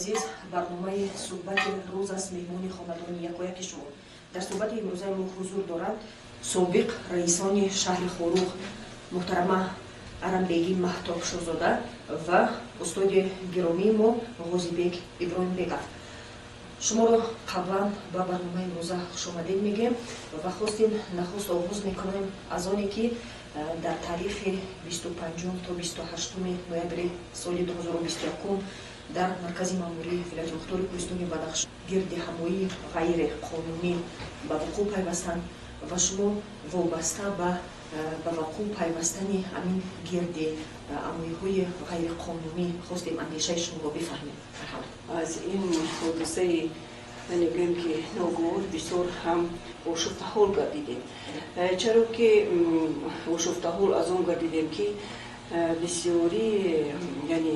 азиз, барномаи суҳбати рӯз аст меҳмони хонадони якояки шумо. Дар суҳбати имрӯзаи мо ҳузур дорад собиқ раисони шаҳри Хорух муҳтарама Арамбеги Маҳтоб Шӯзода ва устоди гиромии мо Ғозибек Иброҳимбеков. Шуморо қаблан ба барномаи имрӯза хушомадед мегӯем ва хостин нахуст оғоз мекунем аз оне ки дар таърихи 25 то 28 ноябри соли 2021 дар маркази маъмурии вилояти мухтори Кӯҳистони Бадахшон гирди ҳамоии ғайриқонунӣ ба вуқӯъ пайвастанд ва шумо вобаста ба вуқӯъ пайвастани ҳамин гирди амоиҳои ғайриқонунӣ хостем андешаи шуморо бифаҳмем. аз ин ҳодисаи мегӯем ки ноговор бисёр ҳам ошуфтаҳол гардидем. Чаро ки ошуфтаҳол аз он гардидем ки бисёри яъне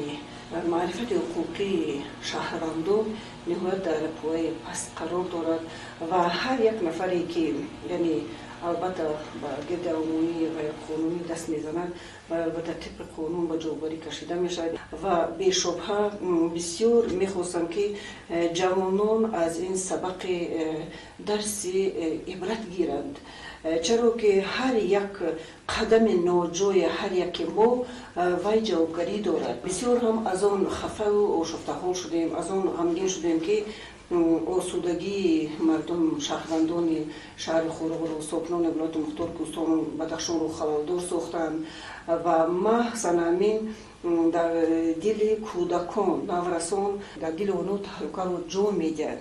маърифати ҳуқуқии шаҳрвандон ниҳоят дар пояи паст қарор дорад ва ҳар як нафаре ки яъне албатта ба гирди амоии ғайриқонунӣ даст мезанад ва албатта тибқи қонун ба ҷавобгарӣ кашида мешавад ва бешубҳа бисёр мехостам ки ҷавонон аз ин сабақи дарси ибрат гиранд. Чаро ки ҳар як қадами ноҷои ҳар яки мо вай ҷавобгарӣ дорад. Бисёр ҳам аз он хафау ошуфтаҳол шудем, аз он ғамгин шудем ки осудагии мардум шаҳрвандони шаҳри Хоруғро, сокинони вилояти мухтори Кӯҳистони Бадахшонро халалдор сохтанд ва маҳзан ҳамин дар дили кӯдакон, наврасон, дар дили онҳо таҳлукаро ҷо медиҳад.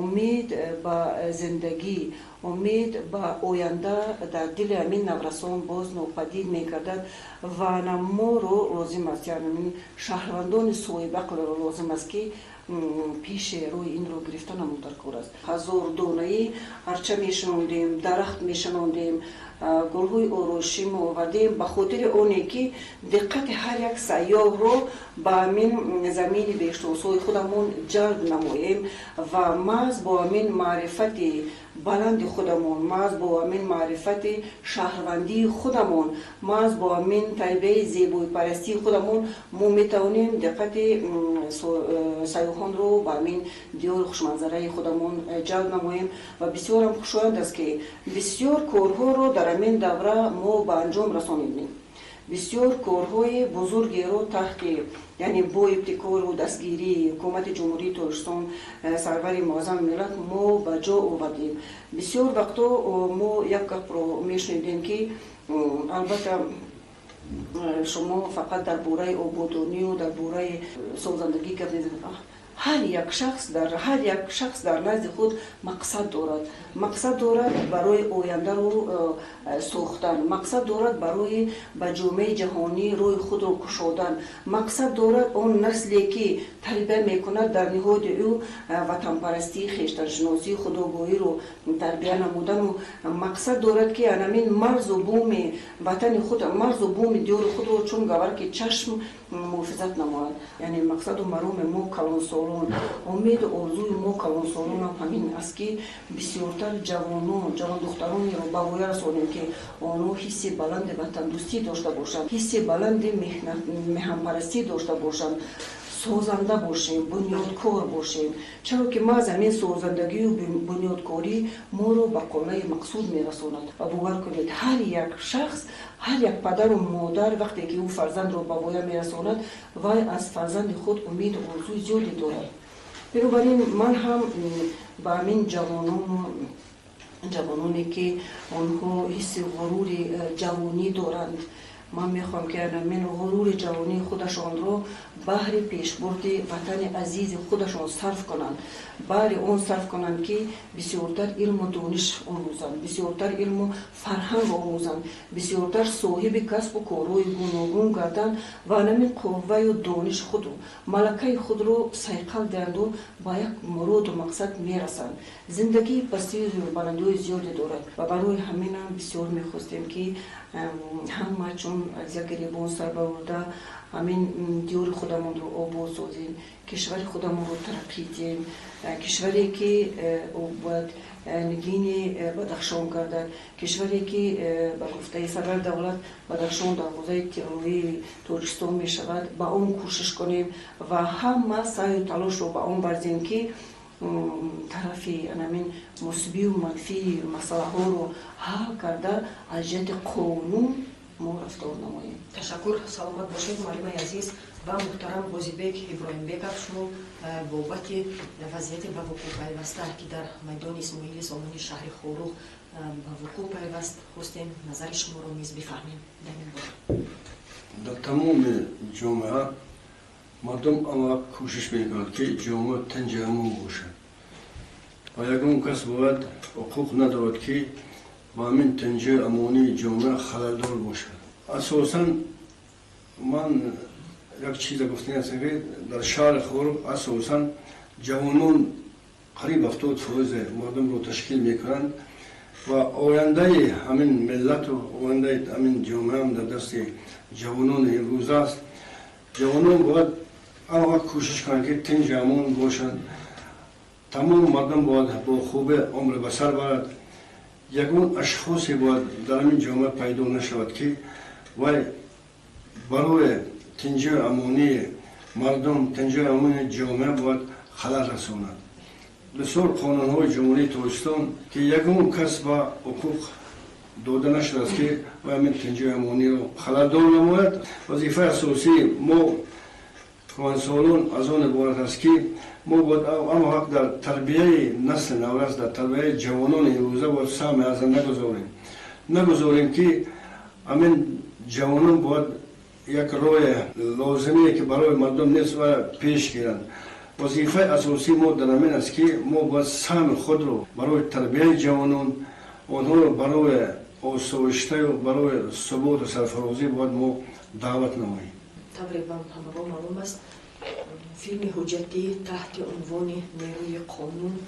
умид ба зиндагӣ, умид ба оянда дар дили ҳамин наврасон боз нопадид мегардад ва моро лозим аст, яъне шаҳрвандони соҳибақлро лозим аст ки пеши рӯи инро гирифта намуд даркор аст. ҳазордонаӣ арча мешинондем, дарахт мешинондем, гулҳои ороишӣ меовардем ба хотири оне ки диққати ҳар як сайёҳро ба ҳамин замини бештосои худамон ҷалб намоем ва маҳз бо ҳамин маърифати баланди худамон, маҳз бо ҳамин маърифати шаҳрвандии худамон, маҳз бо ҳамин тайбаи зебоипарастии худамон мо метавонем диққати сайёҳонро ба ҳамин диёри хушманзараи худамон ҷалб намоем ва бисёрам хушоянд аст ки бисёр корҳоро дар ҳамин давра мо ба анҷом расонидем. бисёр корҳои бузургеро таҳти яъне бо ибтикору дастгирии ҳукумати ҷумҳурии Тоҷикистон сарвари муаззами миллат мо ба ҷо овардем. бисёр вақто мо як гапро мешунидем ки албатта шумо фақат дар бораи ободонию дар бораи созандагӣ гап мезанед. ҳар як шахс дар назди худ мақсад дорад барои ояндаро сохтан, мақсад дорад барои ба ҷомеаи ҷаҳонӣ рӯи худро кушодан, мақсад дорад он насле ки тарбия мекунад дар ниҳоди ӯ ватанпарастӣ, хештаншиносӣ, худогоҳиро тарбия намудану мақсад дорад ки анамин марзу буми ватани худ, марзу буми диёри худро чун гаварки чашм муҳофизат намояд. яъне мақсаду мароми мо калонсолон, умеду орзуи мо калонсолонам ҳамин аст ки бисёртар ҷавондухтаронеро ба воя расонем ки онҳо ҳисси баланди ватандӯстӣ дошта бошанд, ҳисси баланди меҳанпарастӣ дошта бошанд, созанда бошем, бунёдкор бошем. чаро ки маҳз ҳамин созандагию бунёдкорӣ моро ба қолаи мақсуд мерасонад. ва бовар кунед, ҳар як шахс, ҳар як падару модар вақте ки ӯ фарзандро ба воя мерасонад, вай аз фарзанди худ умеду орзуи зиёде дорад. бинобар ин ман ҳам ба ҳамин ҷавононе ки онҳо ҳисси ғурури ҷавонӣ доранд, ман мехоҳам ки ҳамин ғурури ҷавонии худашонро баҳри пешбурди ватани азизи худашон сарф конанд, баҳри он сарф конанд ки бисёртар илму дониш омӯзанд, бисёртар илму фарҳанг омӯзанд, бисёртар соҳиби касбу корҳои гуногун гарданд ва ҳамин қувваю дониши худу малакаи худро сайқал диҳанду ба як муроду мақсад мерасанд. зиндагии пастию баландиҳои зиёде дорад ва барои ҳаминам бисёр мехостем ки ҳама чун گریبان از یک گریبان سر برآورده همین دیار خودمون رو آباد سازیم، کشور خودمون رو ترقی دیم، کشوری که باید نگین بدخشان کرده، کشوری که به گفته صدر دولت بدخشان در حوزه تروری ترکستان می شود، با اون کوشش کنیم و همه سعی و تلاش رو با اون ورزیم که طرفی همین مثبت و منفی مسئله ها رو حل کرده از جهت قانون ما رفتار نماییم. تشکر، سلامت باشید معلم عزیز و محترم قاضی‌بک ابراهیمبکов. شما بابت وضعیت به وقوع پیوسته که در میدان اسماعیل سامانی شهر خوروغ به وقوع پیوست هستیم، نظر شما رو نیز بفهمیم. در تمام جامعه مردم اما کوشش میکنند که جامعه تنج امون باشد و یکون کس باید حقوق ندارد که با همین تنج امونی جامعه خلالدار باشد. اساساً من یک چیز گفتنی است که در شهر خوروغ اساساً جوانان قریب 70% مردم رو تشکیل میکنند و آینده همین ملت و آینده همین جامعه هم در دست جوانان امروز است. جوانان باید اما کوشش کنند که تنج امون باشند. تمام مردم باید با خوب عمر بسر برد. یکون اشخاصی باید در همین جامعه پیدا نشود که وای برای تنج امونی مردم، تنج امونی جامعه باید خلل رساند. بسیار قانون‌های جمهوری ترکستان که یکون کس با حقوق داده نشده است که وای همین تنج امونی رو خللدار نماید. وظیفه اساسی ما کهنسالان از آن عبارت است که ما باید اما حق در تربیه نسل نورست، در تربیه جوانان امروزه باید سهم از نگذاریم که همین جوانان باید یک راه لازمیه که برای مردم نیست و پیش گیرند. وظیفه اساسی ما در همین است که ما باید سهم خود رو برای تربیه جوانان، آنها رو برای آسایشته و برای ثبات و سرفرازی باید ما دعوت نماییم. تقریبا همه معلوم است فیلم حجتی تحت عنوان نیروی قانون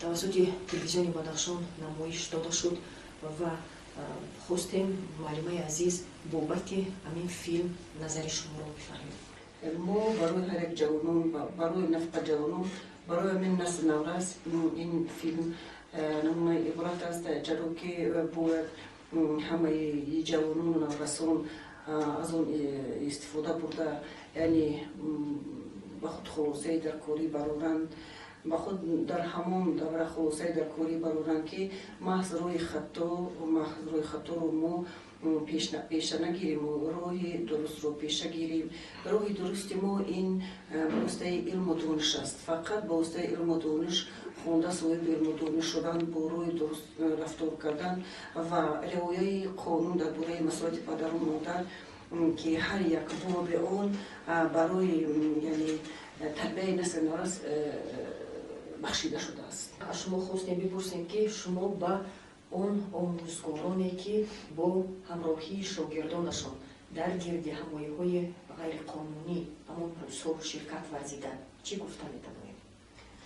توسط تلویزیون بدخشان نمایش داده شد و خواستیم معلم عزیز بابت همین فیلم نظر شما را بفرمایید. ما برای هر یک جوانان، برای نفع جوانان، برای من نسل نورس این فیلم نمونه عبارت است، چرا که باید همه جوانان و نورسان از اون استفاده برده، یعنی به خود خلاصه در کاری برارند، به خود در همون دوره خلاصه در کاری برارند که محض روی خطا رو ما پیش نگیریم و روی درست رو پیش گیریم. روی درست ما این باسته علم و دانش است. فقط باسته علم و دانش خونده صاحب علم و دانش شدن، با روی درست رفتار کردن و رعایت قانون در باره مسائل پدر و مادر که هر یک باب آن برای یعنی تربیت نسل نورس بخشیده شده است. شما خواستیم بپرسیم که شما با اون آموزگارانی که با همراهی شاگردانشان در گرد همایی‌های غیر قانونی همون روزها شرکت ورزیدن چی گفته می‌توانید؟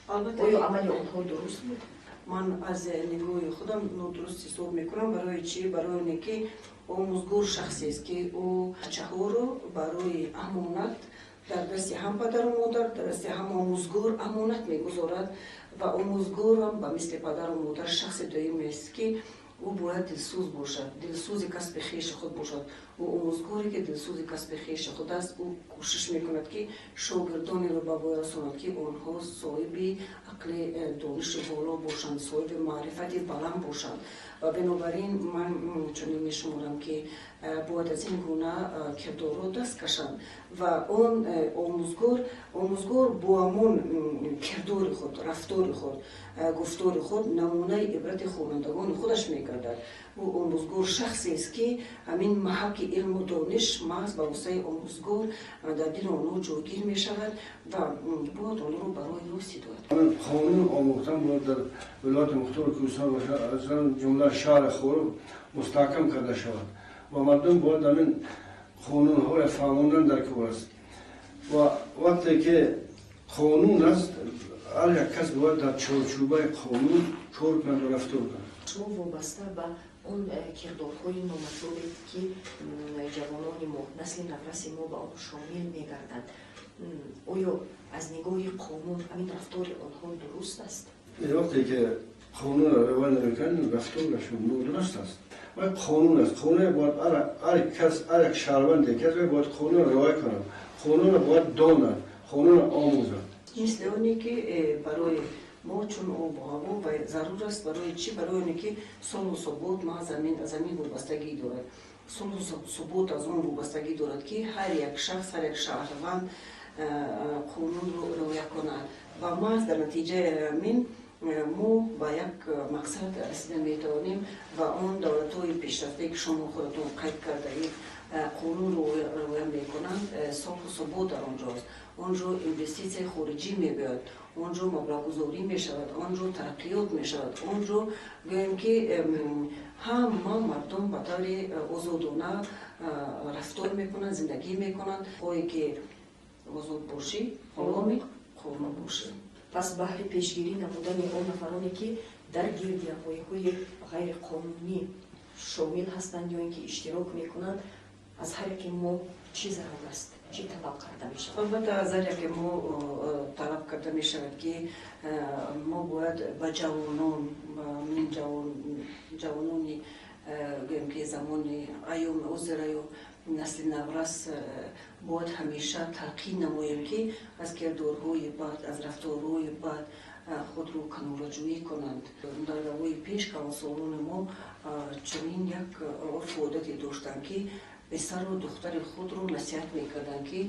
البته آیا عمل آنها درست بود؟ من از نگاه خودم درست حساب میکنم. برای چی؟ برای اینکه آموزگار شخصی است که او بچه‌ها رو برای امانت در دست هم پدر و مادر، در دست هم آموزگار امانت میگذارد و آموزگار هم به مثل پدر و مادر شخص دومی است که او باید دلسوز باشد، دلسوز کسب خویش خود باشد. او آموزگاری که دلسوز کسب خویش خود است، او کوشش میکند که شاگردانی را به پای رساند که آنها صاحب عقل دانش بالا باشند، صاحب معرفت بلند باشند و بنابراین من چنین میشمارم که باید از این گونه کردار را دست کشند و آن آموزگار با همون کردار خود، رفتار خود، گفتار خود نمونه عبرت خوانندگان خودش میگردد. او آموزگار شخصی است که همین محک علم و دانش محض به واسطه آموزگار در دل آنها جایگیر می شود و باید آن را برای راستی دارد. قانون آموختن باید در ولایت مختار کوهستان از جمله شهر خوروغ مستحکم کرده شود و مردم باید همین قانون های فهماندن در کار است و وقتی که قانون است هر یک کس باید در چارچوبه قانون کار کند و رفتار کند. شما وابسته به اون کردارهای نامطلوبی که جوانان ما نسل نفرس ما به آن شامل میگردند آیا از نگاه قانون همین رفتار آنها درست است؟ وقتی که قانون را رعایت نمیکنند رفتارشون درست است. و قانون است. قانون باید هر شهروند کسی باید قانون را رعایت کند. قانون را باید داند. قانون را آموزد. مثل اونی که برای ما چون آب و هوا و ضرور است برای چی؟ برای اونی که صلح و ثبات ما زمین وابستگی دارد. صلح و ثبات از اون وابستگی دارد که هر یک شخص هر یک شهروند قانون رو رعایت کند و ما در نتیجه همین ما با یک مقصد رسیدن میتوانیم و آن دولت‌های پیشرفته که شما خودتون قید کرده اید قانون رو رعایت میکنند صلح و ثبات در آنجاست. آنجا اینوستیسیون خارجی میباید، آنجا مبلغ گذاری میشود، آنجا ترقیات میشود، آنجا گوییم که همه مردم به طور آزادانه رفتار میکنند، زندگی میکنند. خواهی که آزاد باشی، قانون باشی. پس بهر پیشگیری نمودن آن نفرانی که در گردیابی‌های غیر قانونی شامل هستند یا اینکه اشتراک میکنند از هر یک ما چی ضرور است؟ چی طلب کرده می شود؟ البته از هر یک ما طلب کرده می شود که ما باید به جوانان جوانانی گویم که زمان ایام عذر یا نسل نورس باید همیشه تلقین نماییم که از کردارهای بد، از رفتارهای بد خود رو کناره‌جویی کنند. در روی پیش کانسولان ما چنین یک عرف و عادتی داشتند که پسر و دختر خود رو نصیحت میکردند که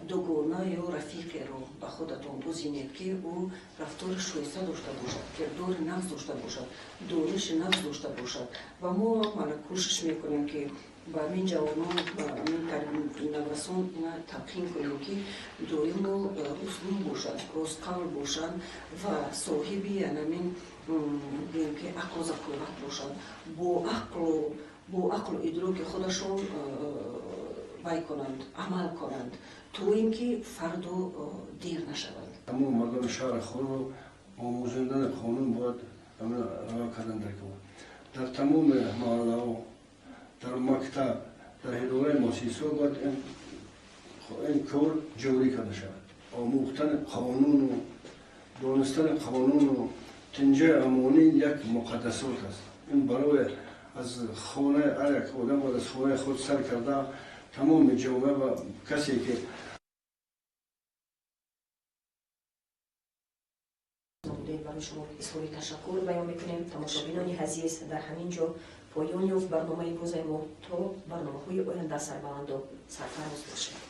دوگانه یا رفیقی رو به خودتون بزینید که او رفتار شایسته داشته باشد، کردار نفس داشته باشد، دانش نفس داشته باشد و ما کوشش میکنیم که با همین جوانان و همین نوسان اینا تلقین کنیم که دائم و رسوم باشد، راستقول باشند و صاحبی همین بگیم که عقل و ذکاوت باشند، با عقل و ادراک خودشون وای کنند، عمل کنند تو اینکه فردا دیر نشوند. تمام مردم شهر خود رو آموزاندن قانون باید رعایت کردن در تمام محله ها، در مکتب، در اداره مؤسسه باید این کار جوری کرده شود. آموختن قانون و دانستن قانون و تنجه امانی یک مقدسات است. این برای از خانه هر یک آدم باید از خانه خود سر کرده تمام جامعه و کسی که برای شما اظهار تشکر بیان میکنیم. تماشابینان عزیز در همین جا پایان یافت برنامه روز ما تا برنامه‌های آینده سربلند و سرفراز باشید.